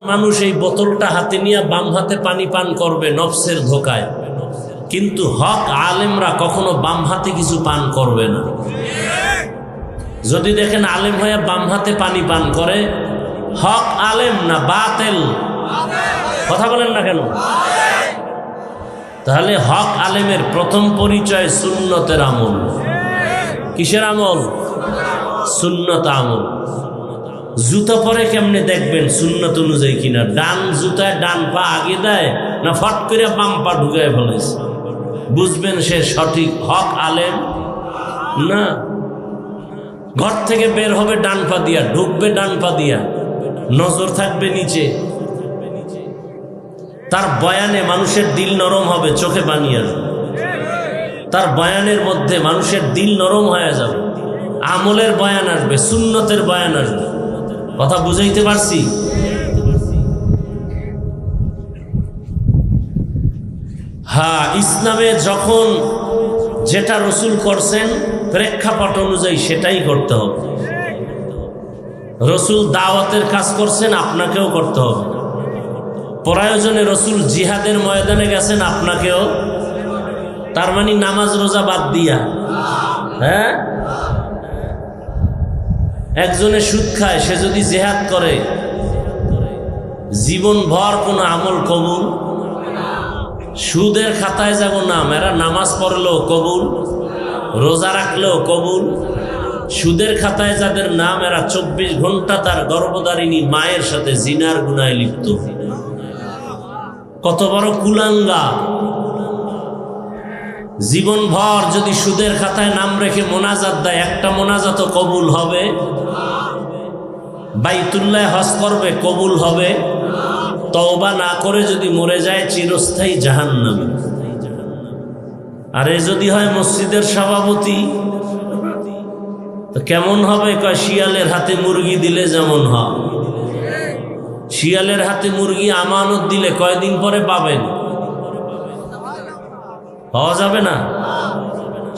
মানুষ এই বোতলটা হাতে নিয়ে বাম হাতে পানি পান করবে নফসের ধোকায়, কিন্তু হক আলেমরা কখনো বাম হাতে কিছু পান করবে না। যদি দেখেন আলেম হয়ে বাম হাতে পানি পান করে, হক আলেম না বাতেল? কথা বলেন না কেন? তাহলে হক আলেমের প্রথম পরিচয় সুন্নতের আমল। কিসের আমল? সুন্নত আমল। জুতা পরে কেমনে দেখবেন সুন্নত অনুযায়ী কিনা? ডান জুতায় ডান পা আগে দেয় না ফট করে বাম পা ঢুকায় ফেলেছে? বুঝবেন সে সঠিক হক আলেম না। ঘর থেকে বের হবে ডান পা দিয়া, ঢুকবে ডান পা দিয়া, নজর থাকবে নিচে। তার বয়ানে মানুষের দিল নরম হবে, চোখে পানি আসবে। তার বয়ানের মধ্যে মানুষের দিল নরম হয়ে যাবে। আমলের বয়ান আসবে, সুন্নতের বয়ান আসবে। কথা বুঝাইতে পারছি? হ্যাঁ, ইসলামে যখন যেটা রসুল করছেন প্রেক্ষাপট অনুযায়ী সেটাই করতে হবে। রসুল দাওয়াতের কাজ করছেন, আপনাকেও করতে হবে। প্রয়োজনে রসুল জিহাদের ময়দানে গেছেন, আপনাকেও। তার মানে নামাজ রোজা বাদ দিয়া? হ্যাঁ, একজনে সুদ খায়, সে যদি জিহাদ করে জীবন ভর কোনো আমল কবুল? সুদের খাতায় যাব নাম, এরা নামাজ পড়লেও কবুল, রোজা রাখলেও কবুল। সুদের খাতায় যাদের নাম, এরা 24 ঘন্টা তার গর্ভধারিণী মায়ের সাথে জিনার গুনায় লিপ্ত। কত বড় কুলাঙ্গা! জীবন ভর যদি সুদের খাতায় নাম রেখে মোনাজাত দেয়, একটা মোনাজাত কবুল হবে? বাইতুল্লাহ হজ করবে, কবুল হবে? তওবা না করে যদি মরে যায়, চিরস্থায়ী জাহান্নামে। আর এ যদি হয় মসজিদের সভাপতি, তো কেমন হবে? কয় শিয়ালের হাতে মুরগি দিলে যেমন হয়। শিয়ালের হাতে মুরগি আমানত দিলে কয়দিন পরে পাবেন? পাওয়া যাবে না।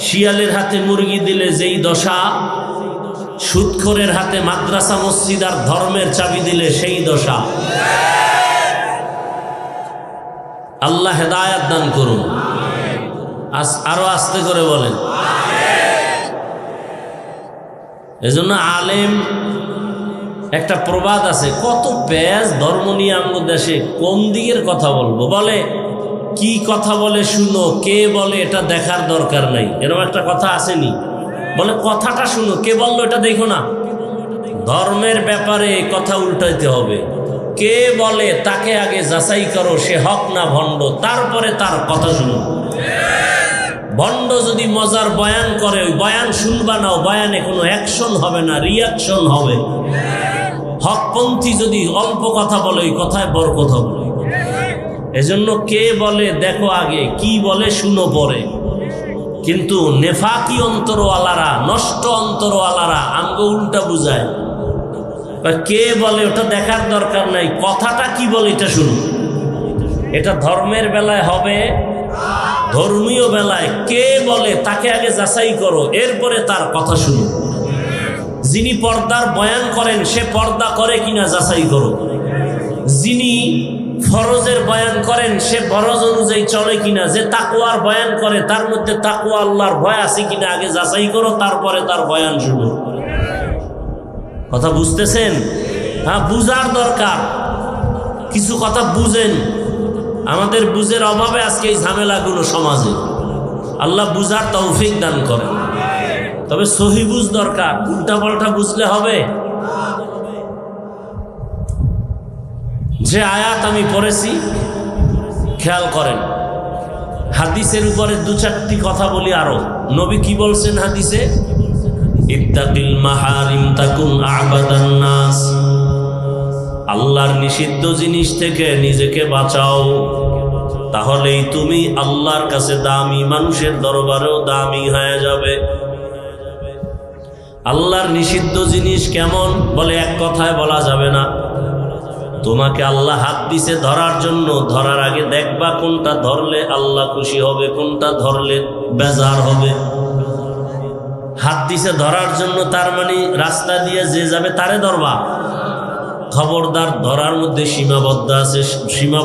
শিয়ালের হাতে মুরগি দিলে যেই দশা, সুদখোরের হাতে মাদ্রাসা মসজিদ আর ধর্মের চাবি দিলে সেই দশা। আল্লাহ হেদায়াত দান করুন। আরো আস্তে করে বলেন। এজন্য আলেম, একটা প্রবাদ আছে, কত প্যাজ ধর্ম নিয়ে আমাদের দেশে, কোন দিকের কথা বলবো? বলে কি কথা বলে শুনো, কে বলে এটা দেখার দরকার নাই, এরকম একটা কথা আসেনি? বলে কথাটা শুনো, কে বললো এটা দেখো না। ধর্মের ব্যাপারে কথা উল্টাইতে হবে। কে বলে তাকে আগে যাচাই করো, সে হক না ভণ্ড, তারপরে তার কথা শুনো। ভণ্ড যদি মজার বয়ান করে, ওই বয়ান শুনবা না, বয়ানে কোনো অ্যাকশন হবে না, রিয়াকশন হবে। হকপন্থী যদি অল্প কথা বলে, ওই কথায় বড় কথা বলে। এজন্য কে বলে দেখো আগে, কি বলে শুনো পরে। কিন্তু নেফাকি অন্তরওয়ালারা, নষ্ট অন্তরওয়ালারা আমগো উল্টা বুঝায়। কে বলে ওটা দেখার দরকার নাই, কথাটা কি বলে এটা শুনো। এটা ধর্মের বেলায় হবে, ধর্মীয় বেলায় কে বলে তাকে আগে যাচাই করো, এরপরে তার কথা শুনো। যিনি পর্দার বয়ান করেন, সে পর্দা করে কিনা যাচাই করো। যিনি ফরজের বয়ান করেন, সে ফরজ অনুযায়ী চলে কিনা। যে তাকওয়ার বয়ান করে, তার মধ্যে তাকওয়া আল্লাহর ভয় আছে কিনা আগে যাচাই করো, তারপরে তার বয়ান শুনো। কথা বুঝতেছেন? হ্যাঁ, বুঝার দরকার। কিছু কথা বুঝেন। আমাদের বুঝের অভাবে আজকে এই ঝামেলাগুলো সমাজে। আল্লাহ বুঝার তৌফিক দান করেন। তবে সহি বুঝ দরকার, উল্টা পাল্টা বুঝলে হবে? যে আয়াত আমি পড়েছি, খেয়াল করেন। হাদিসের উপরে 2-4টি কথা বলি আরো। নবী কি বলছেন হাদিসে? ইত্তাকিল মাহারিম তাকুন আবাদান নাস। আল্লাহর নিষিদ্ধ জিনিস থেকে নিজেকে বাঁচাও, তাহলেই তুমি আল্লাহর কাছে দামি, মানুষের দরবারেও দামি হয়ে যাবে। আল্লাহর নিষিদ্ধ জিনিস কেমন? বলে এক কথায় বলা যাবে না। তোমাকে আল্লাহ হাত দিছে ধরার জন্য, ধরার আগে দেখবা কোনটা ধরলে আল্লাহ খুশি হবে, কোনটা ধরলে বেজার হবে। হাত দিছে ধরার জন্য, তার মানে রাস্তা দিয়ে যে যাবে তারে ধরবা? খবরদার, ধরার মধ্যে সীমাবদ্ধ আছে, সীমা